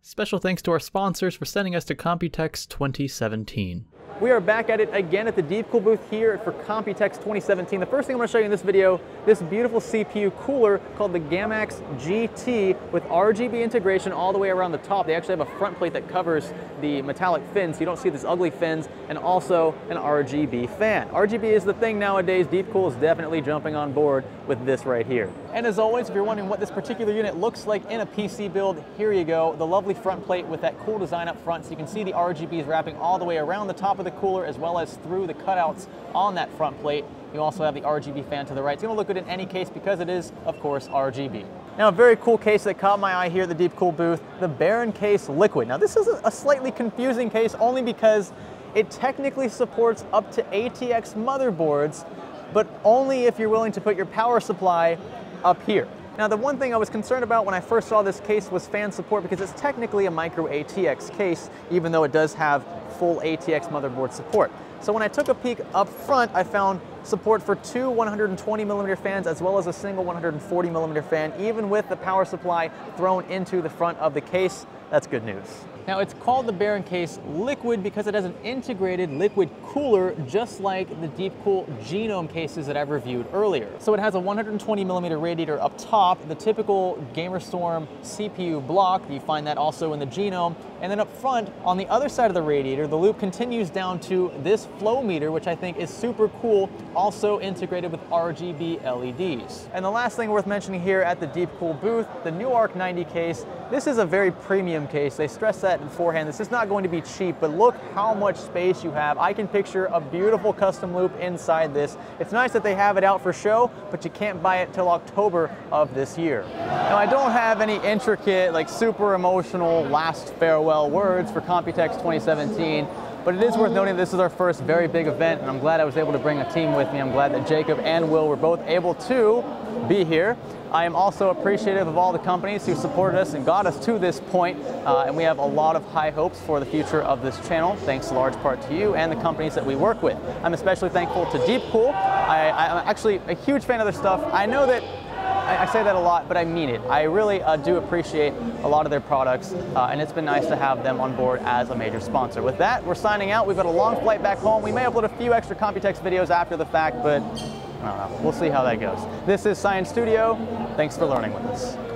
Special thanks to our sponsors for sending us to Computex 2017. We are back at it again at the DeepCool booth here for Computex 2017. The first thing I'm going to show you in this video, this beautiful CPU cooler called the Gamax GT with RGB integration all the way around the top. They actually have a front plate that covers the metallic fins, so you don't see these ugly fins, and also an RGB fan. RGB is the thing nowadays. DeepCool is definitely jumping on board with this right here. And as always, if you're wondering what this particular unit looks like in a PC build, here you go. The lovely front plate with that cool design up front, so you can see the RGB is wrapping all the way around the top of the cooler as well as through the cutouts on that front plate. You also have the RGB fan to the right. It's going to look good in any case because it is, of course, RGB. Now, a very cool case that caught my eye here at the DeepCool booth, the Baron Case Liquid. Now, this is a slightly confusing case only because it technically supports up to ATX motherboards, but only if you're willing to put your power supply up here. Now, the one thing I was concerned about when I first saw this case was fan support because it's technically a micro ATX case, even though it does have full ATX motherboard support. So when I took a peek up front, I found support for two 120mm fans as well as a single 140mm fan, even with the power supply thrown into the front of the case. That's good news. Now, it's called the Baron Case Liquid because it has an integrated liquid cooler just like the DeepCool Genome cases that I've reviewed earlier. So it has a 120mm radiator up top, the typical GamerStorm CPU block. You find that also in the Genome. And then up front, on the other side of the radiator, the loop continues down to this flow meter, which I think is super cool, also integrated with RGB LEDs. And the last thing worth mentioning here at the DeepCool booth, the new Arc 90 case. This is a very premium case. They stress that beforehand. This is not going to be cheap, but look how much space you have. I can picture a beautiful custom loop inside this. It's nice that they have it out for show, but you can't buy it till October of this year. Now, I don't have any intricate, like super emotional last farewell words for Computex 2017, but it is worth noting this is our first very big event, and I'm glad I was able to bring a team with me. I'm glad that Jacob and Will were both able to be here. I am also appreciative of all the companies who supported us and got us to this point, and we have a lot of high hopes for the future of this channel, thanks in large part to you and the companies that we work with. I'm especially thankful to DeepCool. I'm actually a huge fan of their stuff. I know that I say that a lot, but I mean it. I really do appreciate a lot of their products, and it's been nice to have them on board as a major sponsor. With that, we're signing out. We've got a long flight back home. We may upload a few extra Computex videos after the fact, but I don't know. We'll see how that goes. This is Science Studio. Thanks for learning with us.